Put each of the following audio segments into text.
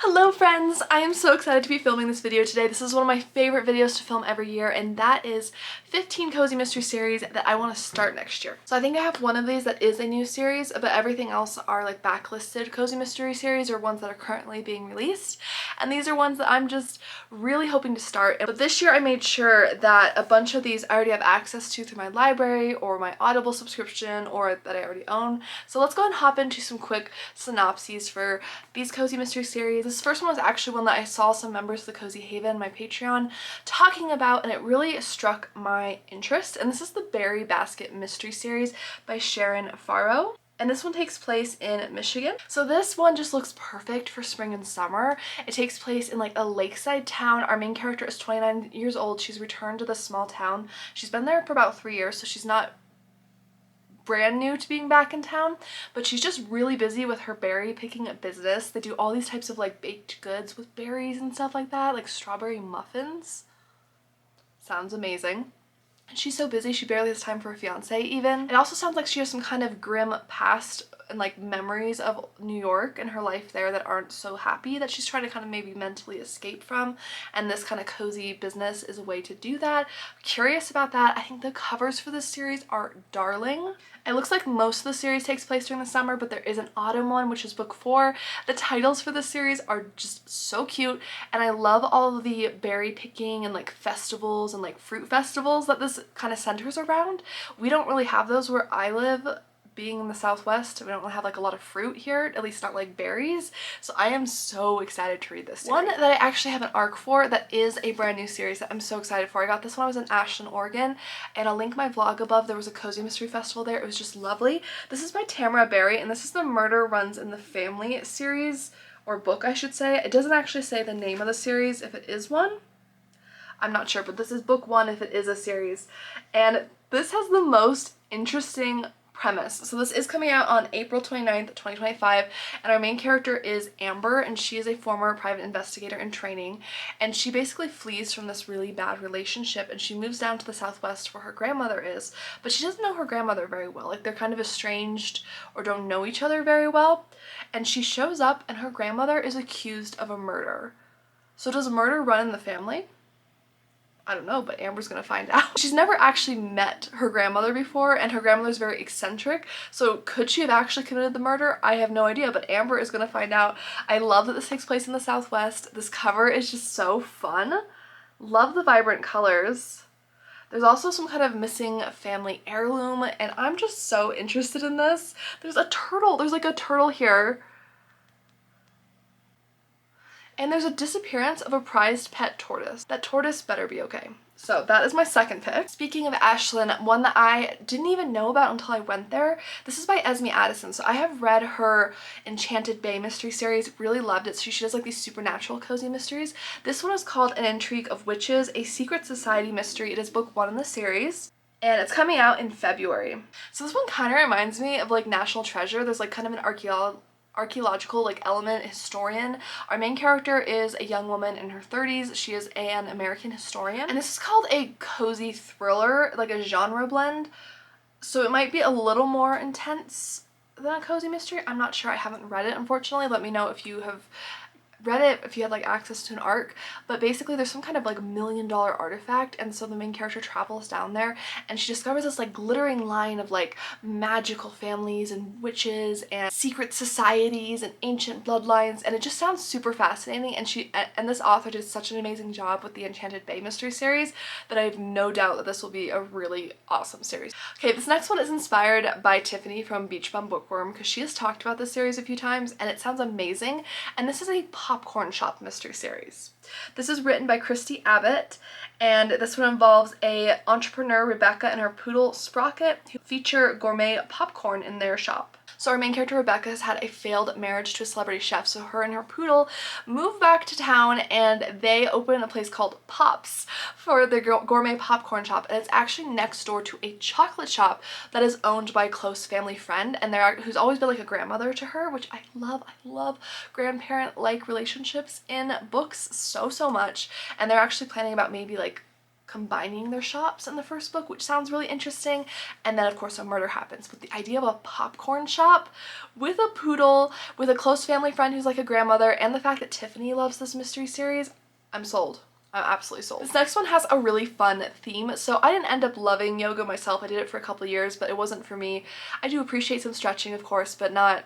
Hello friends! I am so excited to be filming this video today. This is one of my favorite videos to film every year, and that is 15 cozy mystery series that I want to start next year. So I think I have one of these that is a new series, but everything else are like backlisted cozy mystery series or ones that are currently being released. And these are ones that I'm just really hoping to start. But this year I made sure that a bunch of these I already have access to through my library or my Audible subscription or that I already own. So let's go ahead and hop into some quick synopses for these cozy mystery series. This first one was actually one that I saw some members of the Cozy Haven, my Patreon, talking about, and it really struck my interest. And this is the Berry.Basket mystery series by Sharon Farrow. And this one takes place in Michigan. So this one just looks perfect for spring and summer. It takes place in like a lakeside town. Our main character is 29 years old. She's returned to this small town. She's been there for about 3 years, so she's not brand new to being back in town, but she's just really busy with her berry picking business. They do all these types of like baked goods with berries and stuff like that, like strawberry muffins. Sounds amazing. And she's so busy she barely has time for a fiance even. It also sounds like she has some kind of grim past and like memories of New York and her life there that aren't so happy, that she's trying to kind of maybe mentally escape from, and this kind of cozy business is a way to do that. I'm curious about that. I think the covers for this series are darling. It looks like most of the series takes place during the summer, but there is an autumn one, which is book 4. The titles for this series are just so cute, and I love all of the berry picking and like festivals and like fruit festivals that this kind of centers around. We don't really have those where I live. Being in the Southwest, we don't really have like a lot of fruit here, at least not like berries. So I am so excited to read this series. One that I actually have an arc for that is a brand new series that I'm so excited for. I got this when I was in Ashland, Oregon, and I'll link my vlog above. There was a cozy mystery festival there. It was just lovely. This is by Tamara Berry, and this is the Murder Runs in the Family series, or book I should say. It doesn't actually say the name of the series if it is one. I'm not sure, but this is book 1 if it is a series. And this has the most interesting premise. So this is coming out on April 29th, 2025, and our main character is Amber, and she is a former private investigator in training, and she basically flees from this really bad relationship, and she moves down to the Southwest where her grandmother is, but she doesn't know her grandmother very well. Like, they're kind of estranged or don't know each other very well, and she shows up and her grandmother is accused of a murder. So does murder run in the family? I don't know, but Amber's gonna find out. She's never actually met her grandmother before, and her grandmother's very eccentric, so could she have actually committed the murder? I have no idea, but Amber is gonna find out. I love that this takes place in the Southwest. This cover is just so fun. Love the vibrant colors. There's also some kind of missing family heirloom, and I'm just so interested in this. There's a turtle. There's like a turtle here. And there's a disappearance of a prized pet tortoise. That tortoise better be okay. So that is my second pick. Speaking of Ashland, one that I didn't even know about until I went there. This is by Esme Addison. So I have read her Enchanted Bay mystery series, really loved it. So she does like these supernatural cozy mysteries. This one is called An Intrigue of Witches, a Secret Society mystery. It is book 1 in the series, and it's coming out in February. So this one kind of reminds me of like National Treasure. There's like kind of an archaeological like element, historian. Our main character is a young woman in her 30s. She is an American historian, and this is called a cozy thriller, like a genre blend, so it might be a little more intense than a cozy mystery. I'm not sure. I haven't read it, unfortunately. Let me know if you have read it, if you had like access to an arc. But basically there's some kind of like $1 million artifact, and so the main character travels down there and she discovers this like glittering line of like magical families and witches and secret societies and ancient bloodlines, and it just sounds super fascinating. And this author did such an amazing job with the Enchanted Bay mystery series that I have no doubt that this will be a really awesome series. Okay, this next one is inspired by Tiffany from Beach Bum Bookworm, because she has talked about this series a few times and it sounds amazing. And this is a popcorn shop mystery series. This is written by Kristi Abbott, and this one involves a entrepreneur, Rebecca, and her poodle Sprocket, who feature gourmet popcorn in their shop. So our main character Rebecca has had a failed marriage to a celebrity chef, so her and her poodle move back to town and they open a place called Pops for their gourmet popcorn shop, and it's actually next door to a chocolate shop that is owned by a close family friend, and who's always been like a grandmother to her, which I love. I love grandparent-like relationships in books so much, and they're actually planning about maybe like combining their shops in the first book, which sounds really interesting. And then of course a murder happens. But the idea of a popcorn shop with a poodle, with a close family friend who's like a grandmother, and the fact that Tiffany loves this mystery series, I'm sold. I'm absolutely sold. This next one has a really fun theme. So I didn't end up loving yoga myself. I did it for a couple of years, but it wasn't for me. I do appreciate some stretching, of course, but not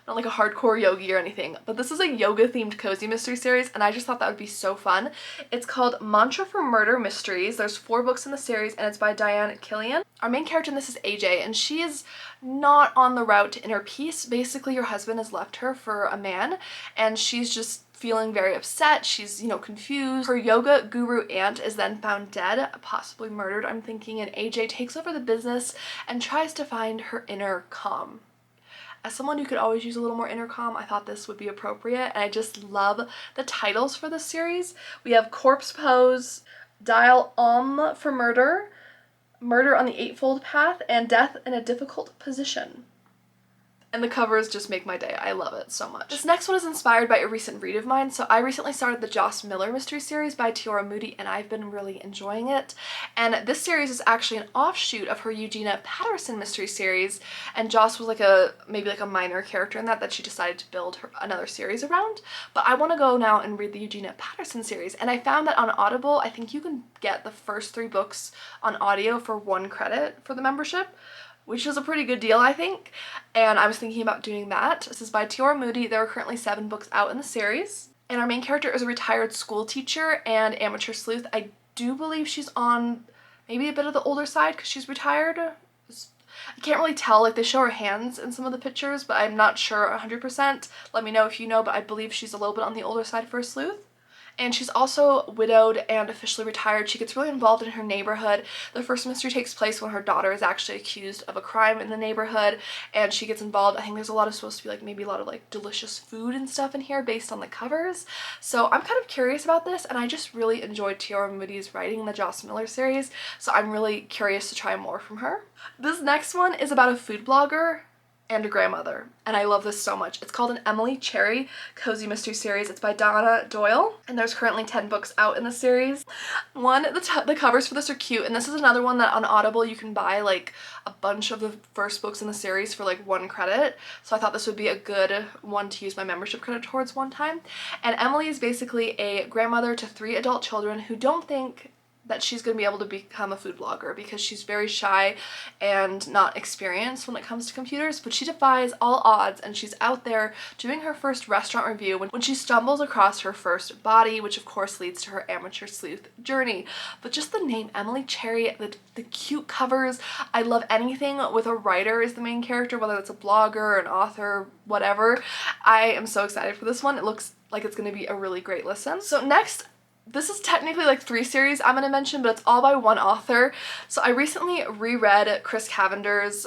like a hardcore yogi or anything. But this is a yoga themed cozy mystery series, and I just thought that would be so fun. It's called Mantra for Murder Mysteries. There's 4 books in the series, and it's by Killian. Our main character in this is AJ, and she is not on the route to inner peace. Basically, her husband has left her for a man, and she's just feeling very upset. She's, you know, confused. Her yoga guru aunt is then found dead, possibly murdered, I'm thinking, and AJ takes over the business and tries to find her inner calm. As someone who could always use a little more inner calm, I thought this would be appropriate, and I just love the titles for this series. We have Corpse Pose, Dial for Murder, Murder on the Eightfold Path, and Death in a Difficult Position. And the covers just make my day. I love it so much. This next one is inspired by a recent read of mine. So I recently started the Joss Miller mystery series by Tyora Moody, and I've been really enjoying it. And this series is actually an offshoot of her Eugeena Patterson mystery series. And Joss was like maybe like a minor character in that she decided to build another series around. But I want to go now and read the Eugeena Patterson series. And I found that on Audible, I think you can get the first 3 books on audio for 1 credit for the membership, which is a pretty good deal, I think, and I was thinking about doing that. This is by Tyora Moody. There are currently 7 books out in the series, and our main character is a retired school teacher and amateur sleuth. I do believe she's on maybe a bit of the older side because she's retired. I can't really tell, like they show her hands in some of the pictures, but I'm not sure 100%. Let me know if you know, but I believe she's a little bit on the older side for a sleuth. And she's also widowed and officially retired. She gets really involved in her neighborhood. The first mystery takes place when her daughter is actually accused of a crime in the neighborhood, and she gets involved. I think there's supposed to be like maybe a lot of like delicious food and stuff in here based on the covers. So I'm kind of curious about this, and I just really enjoyed Tyora Moody's writing in the Joss Miller series, so I'm really curious to try more from her. This next one is about a food blogger and a grandmother, and I love this so much. It's called an Emily Cherry cozy mystery series. It's by Donna, Doyle, and there's currently 10 books out in the series. The covers for this are cute, and this is another one that on Audible you can buy like a bunch of the first books in the series for like 1 credit, so I thought this would be a good one to use my membership credit towards one time. And Emily is basically a grandmother to 3 adult children who don't think that she's going to be able to become a food blogger because she's very shy and not experienced when it comes to computers, but she defies all odds, and she's out there doing her first restaurant review when she stumbles across her first body, which of course leads to her amateur sleuth journey. But just the name Emily Cherry, the cute covers, I love anything with a writer as the main character, whether it's a blogger, an author, whatever. I am so excited for this one. It looks like it's going to be a really great listen. So next, this is technically like 3 series I'm going to mention, but it's all by one author. So I recently reread Chris Cavender's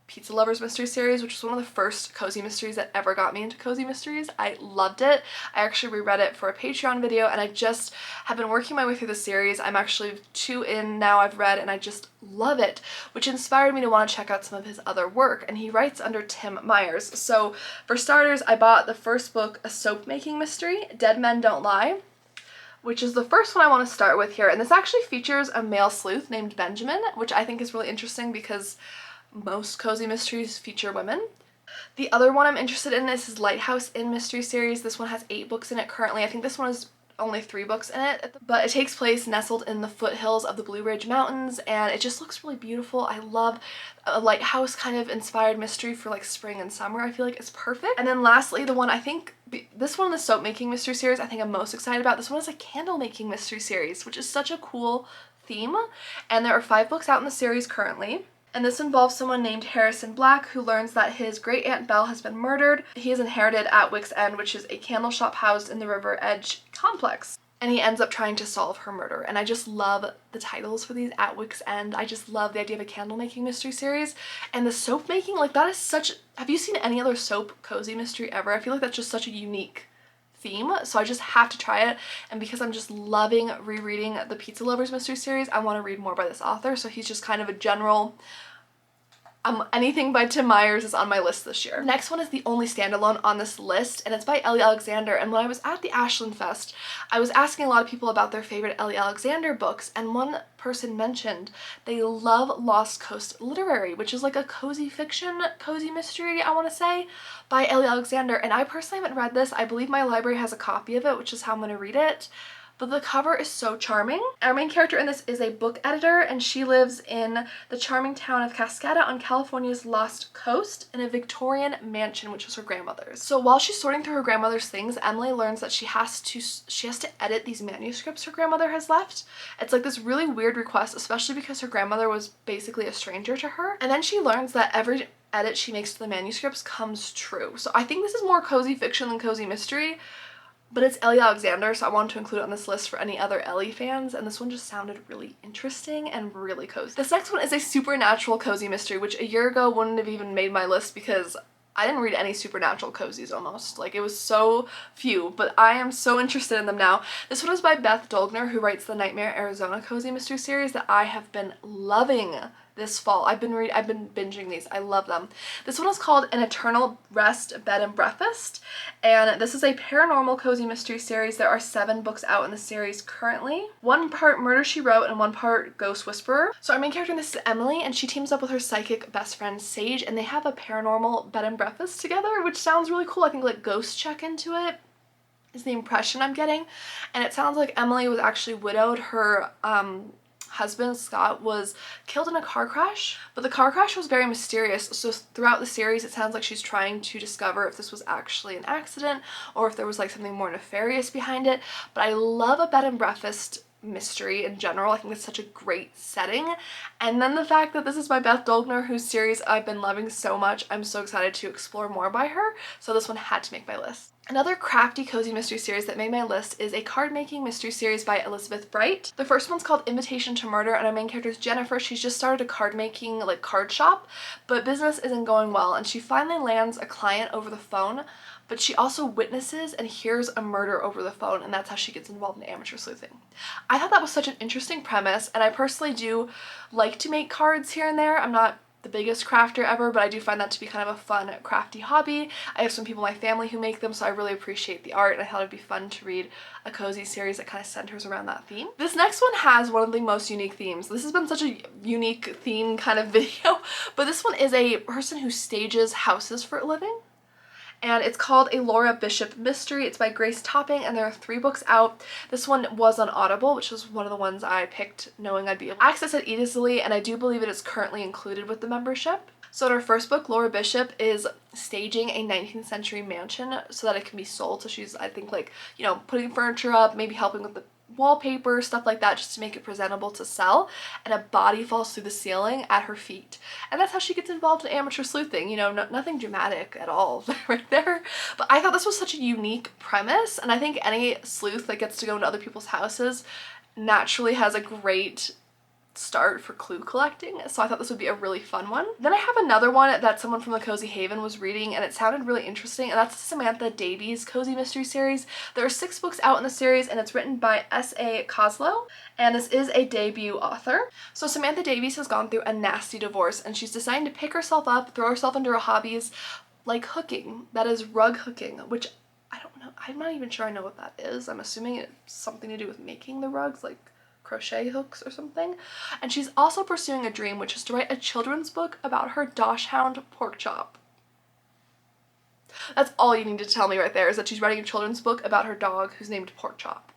Pizza Lovers mystery series, which was one of the first cozy mysteries that ever got me into cozy mysteries. I loved it. I actually reread it for a Patreon video, and I just have been working my way through the series. I'm actually 2 in now I've read, and I just love it, which inspired me to want to check out some of his other work, and he writes under Tim Myers. So for starters, I bought the first book, A Soapmaking Mystery, Dead Men Don't Lie, which is the first one I want to start with here. And this actually features a male sleuth named Benjamin, which I think is really interesting because most cozy mysteries feature women. The other one I'm interested in is Lighthouse in mystery series. This one has 8 books in it currently. I think this one is only 3 books in it, but it takes place nestled in the foothills of the Blue Ridge Mountains, and it just looks really beautiful. I love a lighthouse kind of inspired mystery for like spring and summer. I feel like it's perfect. And then lastly, the one I think, this one, the Soapmaking mystery series, I think I'm most excited about. This one is a Candlemaking mystery series, which is such a cool theme, and there are 5 books out in the series currently. And this involves someone named Harrison Black who learns that his great aunt Belle has been murdered. He is inherited at Wick's End, which is a candle shop housed in the River Edge complex. And he ends up trying to solve her murder. And I just love the titles for these, At Wick's End. I just love the idea of a candlemaking mystery series. And the soap making, like that is such, have you seen any other soap cozy mystery ever? I feel like that's just such a unique theme, so I just have to try it. And because I'm just loving rereading the Pizza Lovers mystery series, I want to read more by this author. So he's just kind of a general, Anything by Tim Myers is on my list this year. The next one is the only standalone on this list, and it's by Ellie Alexander. And when I was at the Ashland Fest, I was asking a lot of people about their favorite Ellie Alexander books, and one person mentioned they love Lost Coast Literary, which is like a cozy fiction, cozy mystery, I want to say, by Ellie Alexander. And I personally haven't read this. I believe my library has a copy of it, which is how I'm going to read it. But the cover is so charming. Our main character in this is a book editor, and she lives in the charming town of Cascada on California's Lost Coast in a Victorian mansion, which was her grandmother's. So while she's sorting through her grandmother's things, Emily learns that she has to edit these manuscripts her grandmother has left. It's like this really weird request, especially because her grandmother was basically a stranger to her. And then she learns that every edit she makes to the manuscripts comes true. So I think this is more cozy fiction than cozy mystery. But it's Ellie Alexander, so I wanted to include it on this list for any other Ellie fans, and this one just sounded really interesting and really cozy. This next one is a supernatural cozy mystery, which a year ago wouldn't have even made my list because I didn't read any supernatural cozies almost. Like, it was so few, but I am so interested in them now. This one is by Beth Dolgner, who writes the Nightmare Arizona cozy mystery series that I have been loving this fall. I've been binging these. I love them. This one is called An Eternal Rest Bed and Breakfast, and this is a paranormal cozy mystery series. There are 7 books out in the series currently. 1 part Murder, She Wrote and 1 part Ghost Whisperer. So our main character in this is Emily, and she teams up with her psychic best friend Sage, and they have a paranormal bed and breakfast together, which sounds really cool. I think like ghost check into it is the impression I'm getting. And it sounds like Emily was actually widowed. Her husband Scott was killed in a car crash, but the car crash was very mysterious, so throughout the series it sounds like she's trying to discover if this was actually an accident or if there was like something more nefarious behind it. But I love a bed and breakfast mystery in general. I think it's such a great setting, and then the fact that this is by Beth Dolgner, whose series I've been loving so much. I'm so excited to explore more by her, so this one had to make my list. Another crafty cozy mystery series that made my list is a card-making mystery series by Elizabeth Bright. The first one's called Invitation to Murder, and our main character is Jennifer. She's just started a card-making like card shop, but business isn't going well, and she finally lands a client over the phone, but she also witnesses and hears a murder over the phone, and that's how she gets involved in amateur sleuthing. I thought that was such an interesting premise, and I personally do like to make cards here and there. I'm not the biggest crafter ever, but I do find that to be kind of a fun, crafty hobby. I have some people in my family who make them, so I really appreciate the art, and I thought it'd be fun to read a cozy series that kind of centers around that theme. This next one has one of the most unique themes. This has been such a unique theme kind of video, but this one is a person who stages houses for a living. And it's called A Laura Bishop Mystery. It's by Grace Topping, and there are 3 books out. This one was on Audible, which was one of the ones I picked knowing I'd be able to access it easily, and I do believe it is currently included with the membership. So in her first book, Laura Bishop is staging a 19th century mansion so that it can be sold. So she's, I think, like, you know, putting furniture up, maybe helping with the wallpaper, stuff like that, just to make it presentable to sell, and a body falls through the ceiling at her feet, and that's how she gets involved in amateur sleuthing. You know, nothing dramatic at all right there, but I thought this was such a unique premise, and I think any sleuth that gets to go into other people's houses naturally has a great start for clue collecting, so I thought this would be a really fun one. Then I have another one that someone from the Cozy Haven was reading, and it sounded really interesting, and that's the Samantha Davies cozy mystery series. There are 6 books out in the series, and it's written by S.A. Kazlo, and this is a debut author. So Samantha Davies has gone through a nasty divorce, and she's deciding to pick herself up, throw herself into her hobbies like hooking, that is rug hooking, which I don't know, I'm not even sure I know what that is. I'm assuming it's something to do with making the rugs, like crochet hooks or something. And she's also pursuing a dream, which is to write a children's book about her dachshund Pork Chop. That's all you need to tell me right there, is that she's writing a children's book about her dog who's named Pork Chop,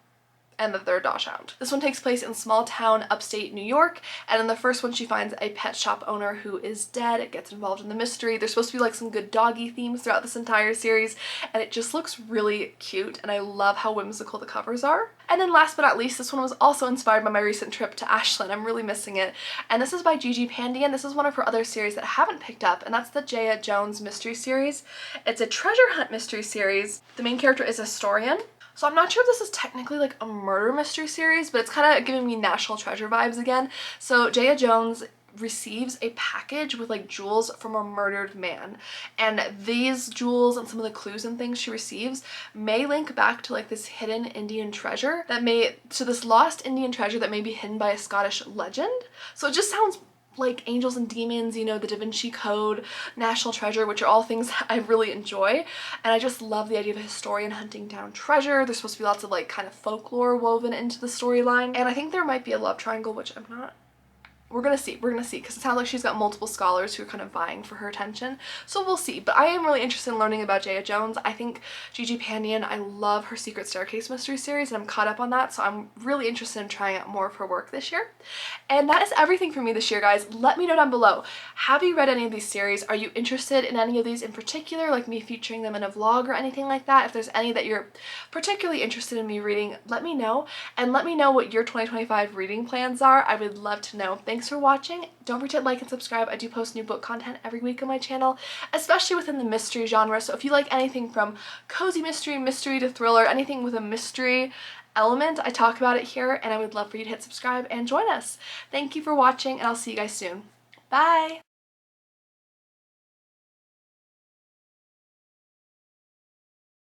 and that they're a dachshund. This one takes place in small town upstate New York, and in the first one she finds a pet shop owner who is dead. It gets involved in the mystery. There's supposed to be like some good doggy themes throughout this entire series, and it just looks really cute, and I love how whimsical the covers are. And then last but not least, this one was also inspired by my recent trip to Ashland. I'm really missing it. And this is by Gigi Pandian. This is one of her other series that I haven't picked up, and that's the Jaya Jones mystery series. It's a treasure hunt mystery series. The main character is a historian. So I'm not sure if this is technically like a murder mystery series, but it's kind of giving me National Treasure vibes again. So Jaya Jones receives a package with like jewels from a murdered man, and these jewels and some of the clues and things she receives may link back to like this hidden Indian treasure that may, to this lost Indian treasure that may be hidden by a Scottish legend. So it just sounds like Angels and Demons, you know, the Da Vinci Code, National Treasure, which are all things I really enjoy. And I just love the idea of a historian hunting down treasure. There's supposed to be lots of like kind of folklore woven into the storyline. And I think there might be a love triangle, which I'm not. We're gonna see, because it sounds like she's got multiple scholars who are kind of vying for her attention, so we'll see. But I am really interested in learning about Jaya Jones. I think Gigi Pandian, I love her Secret Staircase mystery series, and I'm caught up on that, so I'm really interested in trying out more of her work this year. And that is everything for me this year, guys. Let me know down below, have you read any of these series? Are you interested in any of these in particular, like me featuring them in a vlog or anything like that? If there's any that you're particularly interested in me reading, let me know, and let me know what your 2025 reading plans are. I would love to know. Thanks for watching. Don't forget to like and subscribe. I do post new book content every week on my channel, especially within the mystery genre. So if you like anything from cozy mystery to thriller, anything with a mystery element, I talk about it here, and I would love for you to hit subscribe and join us. Thank you for watching, and I'll see you guys soon. Bye!